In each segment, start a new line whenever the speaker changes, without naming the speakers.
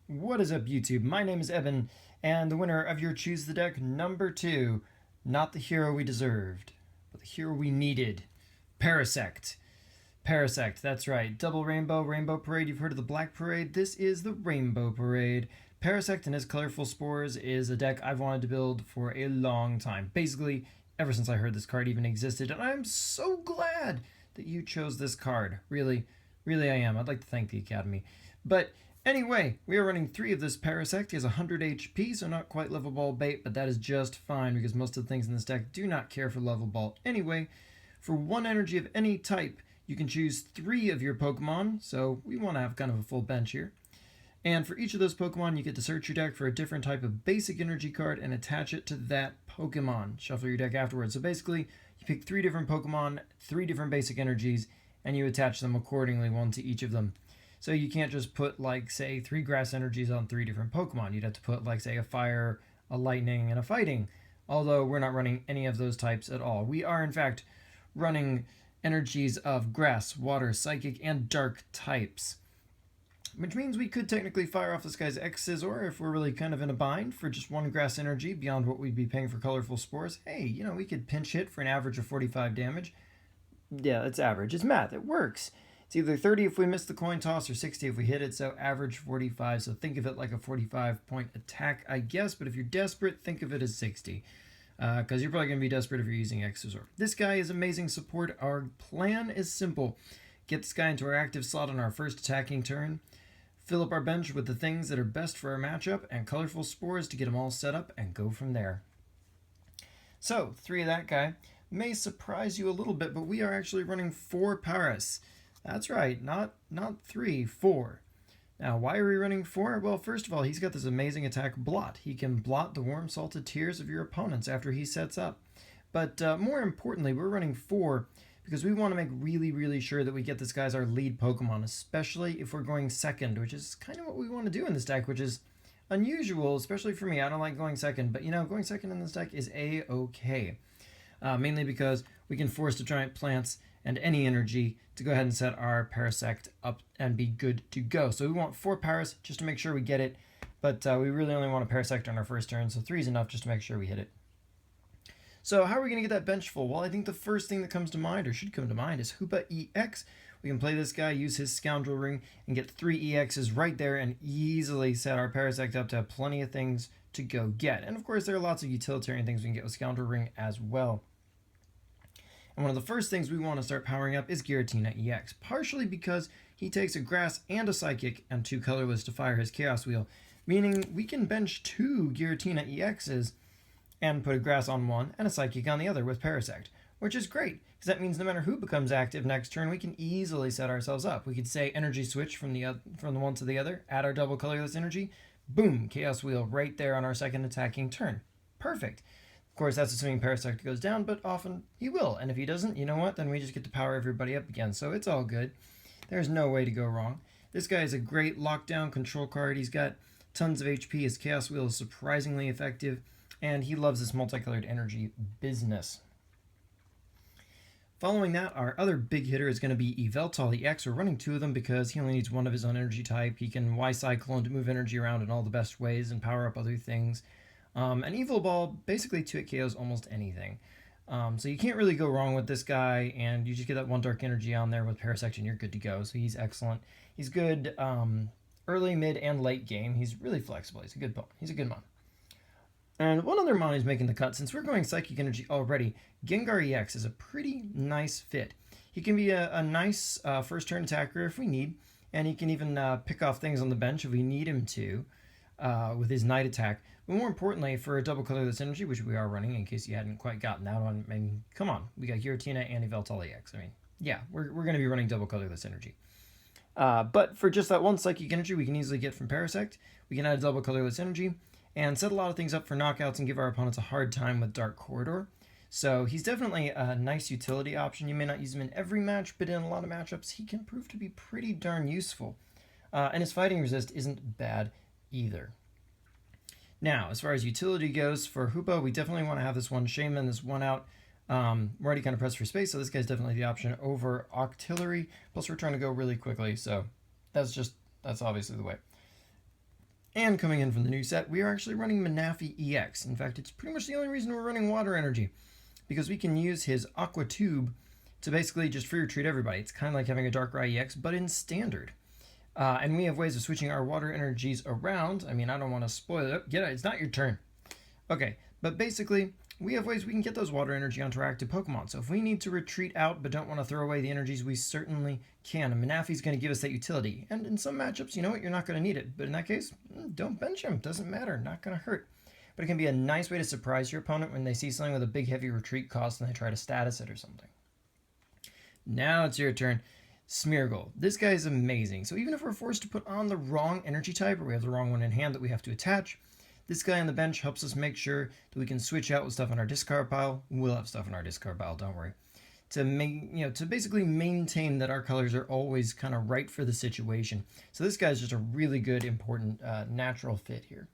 What is up, YouTube? My name is Evan, and the winner of your Choose the Deck number 2, not the hero we deserved, but the hero we needed, Parasect. Parasect, that's right. Double Rainbow, Rainbow Parade. You've heard of the Black Parade. This is the Rainbow Parade. Parasect and his colorful spores is a deck I've wanted to build for a long time. Basically, ever since I heard this card even existed, and I'm so glad that you chose this card. Really, really I am. I'd like to thank the Academy. But anyway, we are running 3 of this Parasect. He has 100 HP, so not quite level ball bait, but that is just fine because most of the things in this deck do not care for level ball anyway. For 1 energy of any type, you can choose 3 of your Pokemon, so we want to have kind of a full bench here. And for each of those Pokemon, you get to search your deck for a different type of basic energy card and attach it to that Pokemon. Shuffle your deck afterwards. So basically, you pick 3 different Pokemon, 3 different basic energies, and you attach them accordingly, one to each of them. So you can't just put, like, say, 3 grass energies on 3 different Pokemon. You'd have to put, like, say, a fire, a lightning, and a fighting. Although we're not running any of those types at all. We are, in fact, running energies of grass, water, psychic, and dark types. Which means we could technically fire off this guy's X-Scissor if we're really kind of in a bind for just 1 grass energy beyond what we'd be paying for colorful spores. Hey, you know, we could pinch hit for an average of 45 damage. Yeah, it's average. It's math. It works. It's either 30 if we miss the coin toss or 60 if we hit it, so average 45. So think of it like a 45-point attack, I guess, but if you're desperate, think of it as 60. Because you're probably going to be desperate if you're using X-Scissor. This guy is amazing support. Our plan is simple. Get this guy into our active slot on our first attacking turn, fill up our bench with the things that are best for our matchup, and colorful spores to get them all set up, and go from there. So, 3 of that guy may surprise you a little bit, but we are actually running 4 Paras. That's right, not 3, 4. Now, why are we running 4? Well, first of all, he's got this amazing attack Blot. He can blot the warm salted tears of your opponents after he sets up. But more importantly, we're running 4 because we want to make really sure that we get this guy as our lead Pokemon, especially if we're going second, which is kind of what we want to do in this deck, which is unusual, especially for me. I don't like going second, but you know, going second in this deck is A-okay. Mainly because we can force the giant plants and any energy to go ahead and set our Parasect up and be good to go. So we want 4 Paras just to make sure we get it, but we really only want a Parasect on our first turn, so 3 is enough just to make sure we hit it. So how are we going to get that bench full? Well, I think the first thing that comes to mind, or should come to mind, is Hoopa EX. We can play this guy, use his Scoundrel Ring, and get 3 EXs right there and easily set our Parasect up to have plenty of things to go get. And of course, there are lots of utilitarian things we can get with Scoundrel Ring as well. And one of the first things we want to start powering up is Giratina EX, partially because he takes a grass and a psychic and 2 colorless to fire his Chaos Wheel, meaning we can bench 2 Giratina EXs and put a grass on one and a psychic on the other with Parasect, which is great, because that means no matter who becomes active next turn, we can easily set ourselves up. We could say energy switch from the one to the other, add our double colorless energy, boom, Chaos Wheel right there on our second attacking turn. Perfect. Of course, that's assuming Parasect goes down, but often he will. And if he doesn't, you know what? Then we just get to power everybody up again. So it's all good. There's no way to go wrong. This guy is a great lockdown control card. He's got tons of HP. His Chaos Wheel is surprisingly effective. And he loves this multicolored energy business. Following that, our other big hitter is going to be Yveltal EX. We're running 2 of them because he only needs 1 of his own energy type. He can Y-Cyclone to move energy around in all the best ways and power up other things. And Evil Ball basically 2-hit KOs almost anything. So you can't really go wrong with this guy, and you just get that 1 dark energy on there with Parasect and you're good to go. So he's excellent. He's good early, mid, and late game. He's really flexible. He's a good mon. And one other mon is making the cut. Since we're going Psychic Energy already, Gengar EX is a pretty nice fit. He can be a nice first turn attacker if we need, and he can even pick off things on the bench if we need him to with his Night Attack. But more importantly, for a double colorless energy, which we are running in case you hadn't quite gotten that one, I mean, come on, we got Giratina and Yveltal EX. I mean, yeah, we're going to be running double colorless energy. But for just that 1 Psychic Energy we can easily get from Parasect, we can add a double colorless energy and set a lot of things up for knockouts and give our opponents a hard time with Dark Corridor. So he's definitely a nice utility option. You may not use him in every match, but in a lot of matchups, he can prove to be pretty darn useful. And his fighting resist isn't bad either. Now, as far as utility goes, for Hoopa, we definitely want to have this 1 Shaman, this 1 out. We're already kind of pressed for space, so this guy's definitely the option over Octillery. Plus, we're trying to go really quickly, so that's obviously the way. And coming in from the new set, we are actually running Manafi EX. In fact, it's pretty much the only reason we're running water energy, because we can use his Aqua Tube to basically just free retreat everybody. It's kind of like having a Darkrai EX, but in standard. And we have ways of switching our water energies around. I mean, I don't want to spoil it. Get it, it's not your turn. Okay, but basically, we have ways we can get those water energy onto our active Pokemon. So if we need to retreat out but don't want to throw away the energies, we certainly can. And Manafi's going to give us that utility. And in some matchups, you know what, you're not going to need it. But in that case, don't bench him. Doesn't matter. Not going to hurt. But it can be a nice way to surprise your opponent when they see something with a big heavy retreat cost and they try to status it or something. Now it's your turn. Smeargle. This guy is amazing. So even if we're forced to put on the wrong energy type, or we have the wrong one in hand that we have to attach, this guy on the bench helps us make sure that we can switch out with stuff in our discard pile. We'll have stuff in our discard pile, don't worry. To basically maintain that our colors are always kind of right for the situation. So this guy is just a really good, important, natural fit here.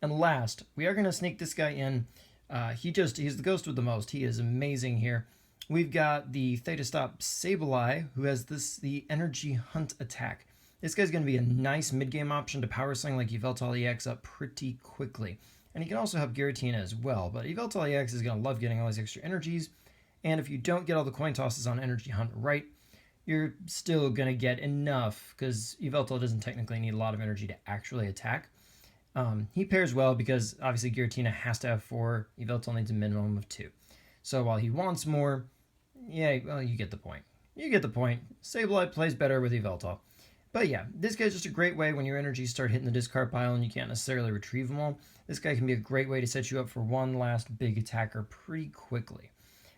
And last, we are going to sneak this guy in. He's the ghost with the most. He is amazing here. We've got the Theta Stop Sableye, who has the Energy Hunt attack. This guy's going to be a nice mid-game option to power sling like Yveltal EX up pretty quickly. And he can also help Giratina as well, but Yveltal EX is going to love getting all these extra energies. And if you don't get all the coin tosses on Energy Hunt right, you're still going to get enough, because Yveltal doesn't technically need a lot of energy to actually attack. He pairs well because obviously Giratina has to have 4, Yveltal needs a minimum of 2. So while he wants more, yeah, well, you get the point. You get the point. Sableye plays better with Yveltal. But yeah, this guy's just a great way when your energies start hitting the discard pile and you can't necessarily retrieve them all. This guy can be a great way to set you up for one last big attacker pretty quickly.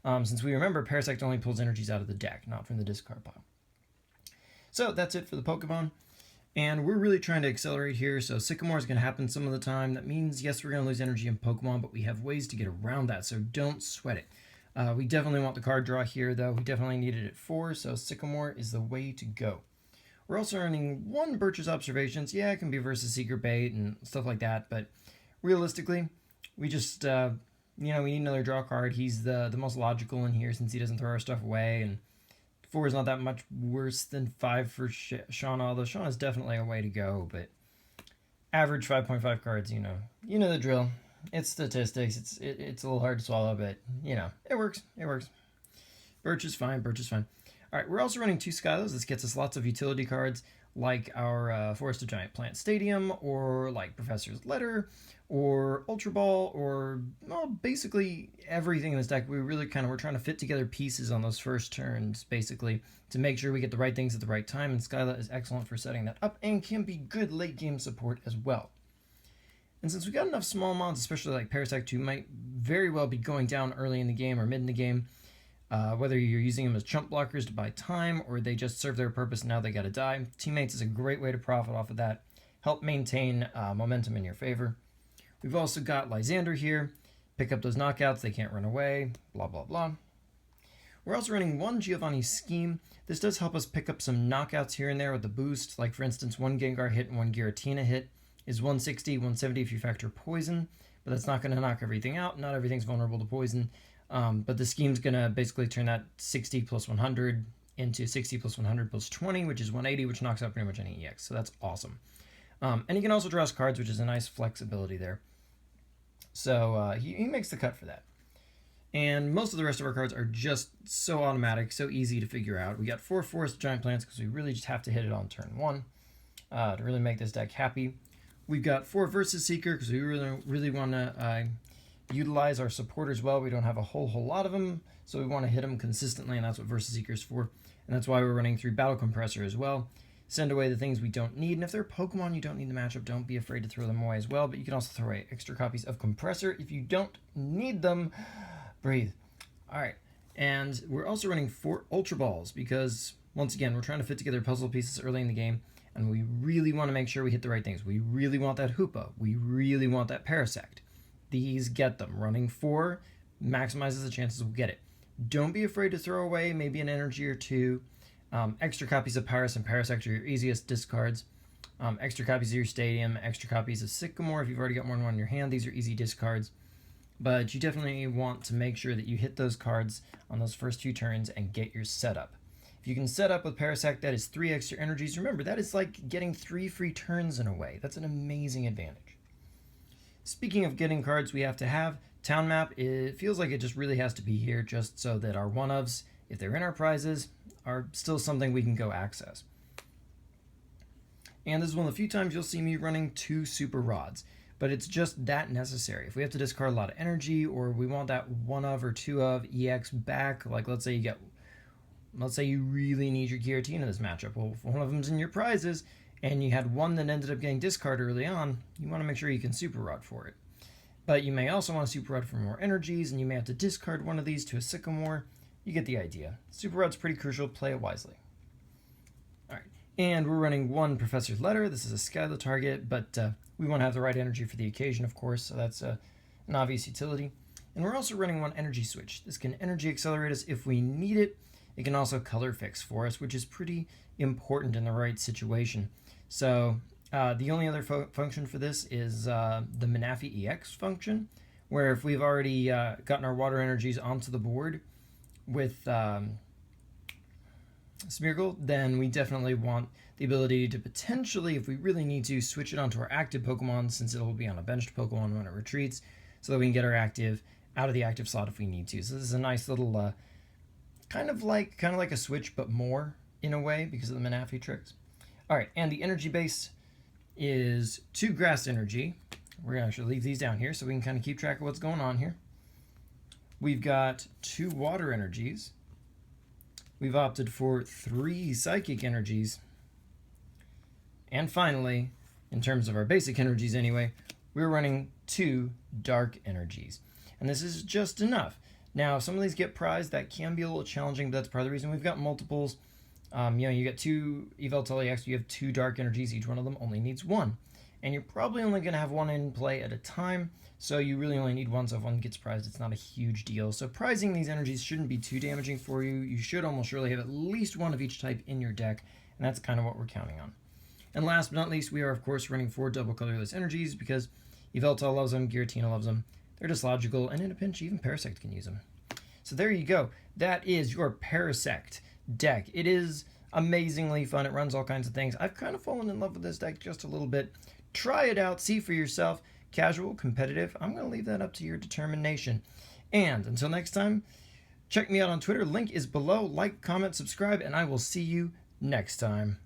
Since we remember, Parasect only pulls energies out of the deck, not from the discard pile. So that's it for the Pokemon. And we're really trying to accelerate here, so Sycamore is going to happen some of the time. That means, yes, we're going to lose energy in Pokemon, but we have ways to get around that, so don't sweat it. We definitely want the card draw here, though. We definitely need it at 4, so Sycamore is the way to go. We're also earning 1 Birch's Observations. Yeah, it can be versus Secret Bait and stuff like that, but realistically, we just, we need another draw card. He's the most logical in here since he doesn't throw our stuff away, and 4 is not that much worse than 5 for Shauna, although Shauna is definitely a way to go, but average 5.5 cards, you know the drill. It's statistics. It's a little hard to swallow, but, it works. It works. Birch is fine. All right, we're also running 2 Skylos. This gets us lots of utility cards like our Forest of Giant Plant Stadium, or like Professor's Letter, or Ultra Ball, or basically everything in this deck. We're trying to fit together pieces on those first turns, basically, to make sure we get the right things at the right time, and Skyla is excellent for setting that up, and can be good late game support as well. And since we got enough small mons, especially like Parasect, who might very well be going down early in the game or mid in the game, whether you're using them as chump blockers to buy time, or they just serve their purpose and now they gotta die, Teammates is a great way to profit off of that, help maintain momentum in your favor. We've also got Lysander here, pick up those knockouts, they can't run away, blah blah blah. We're also running 1 Giovanni Scheme. This does help us pick up some knockouts here and there with the boost, like for instance 1 Gengar hit and 1 Giratina hit is 160, 170 if you factor poison, but that's not going to knock everything out, not everything's vulnerable to poison. But the scheme's going to basically turn that 60 plus 100 into 60 plus 100 plus 20, which is 180, which knocks out pretty much any EX. So that's awesome. And he can also draw us cards, which is a nice flexibility there. So he makes the cut for that. And most of the rest of our cards are just so automatic, so easy to figure out. We got 4 Forest Giant Plants because we really just have to hit it on turn 1 to really make this deck happy. We've got 4 Versus Seeker because we really want to utilize our supporters well. We don't have a whole lot of them, so we want to hit them consistently, and that's what Versus Seeker is for. And that's why we're running 3 Battle Compressor as well. Send away the things we don't need, and if they're Pokemon you don't need the matchup, don't be afraid to throw them away as well, but you can also throw away extra copies of Compressor if you don't need them. Breathe. Alright, and we're also running 4 Ultra Balls because, once again, we're trying to fit together puzzle pieces early in the game, and we really want to make sure we hit the right things. We really want that Hoopa. We really want that Parasect. These get them. Running 4 maximizes the chances we'll get it. Don't be afraid to throw away maybe an energy or 2. Extra copies of Paras and Parasect are your easiest discards. Extra copies of your Stadium, extra copies of Sycamore. If you've already got more than one in your hand, these are easy discards. But you definitely want to make sure that you hit those cards on those first 2 turns and get your setup. If If you can set up with Parasect, that is 3 extra energies. Remember, that is like getting 3 free turns in a way. That's an amazing advantage. Speaking of getting cards we have to have, Town Map, it feels like it just really has to be here just so that our one-ofs, if they're in our prizes, are still something we can go access. And this is one of the few times you'll see me running 2 super rods, but it's just that necessary. If we have to discard a lot of energy, or we want that 1 of or 2 of EX back, like let's say you really need your guillotine in this matchup. Well, if one of them's in your prizes, and you had one that ended up getting discarded early on, you want to make sure you can super rod for it. But you may also want to super rod for more energies, and you may have to discard one of these to a sycamore. You get the idea. Super rod's pretty crucial. Play it wisely. All right, and we're running 1 Professor's Letter. This is a Skylar target, but we want to have the right energy for the occasion, of course, so that's an obvious utility. And we're also running 1 Energy Switch. This can energy accelerate us if we need it. It can also color fix for us, which is pretty important in the right situation. So the only other function for this is the Manafi EX function, where if we've already gotten our water energies onto the board with Smeargle, then we definitely want the ability to potentially, if we really need to, switch it onto our active Pokemon, since it will be on a benched Pokemon when it retreats, so that we can get our active out of the active slot if we need to. So this is a nice little kind of like a switch, but more in a way because of the Manafi tricks. All right, and the energy base is 2 grass energy. We're gonna actually leave these down here so we can kind of keep track of what's going on here. We've got 2 water energies. We've opted for 3 psychic energies. And finally, in terms of our basic energies anyway, we're running 2 dark energies. And this is just enough. Now, some of these get prized. That can be a little challenging, but that's part of the reason we've got multiples. You get 2 Yveltal EX, you have 2 dark energies. Each one of them only needs 1. And you're probably only going to have 1 in play at a time, so you really only need 1, so if 1 gets prized, it's not a huge deal. So prizing these energies shouldn't be too damaging for you. You should almost surely have at least 1 of each type in your deck, and that's kind of what we're counting on. And last but not least, we are, of course, running 4 double colorless energies, because Yveltal loves them, Giratina loves them. They're just logical, and in a pinch, even Parasect can use them. So there you go. That is your Parasect deck. It is amazingly fun. It runs all kinds of things. I've kind of fallen in love with this deck just a little bit. Try it out. See for yourself. Casual, competitive. I'm going to leave that up to your determination. And until next time, check me out on Twitter. Link is below. Like, comment, subscribe, and I will see you next time.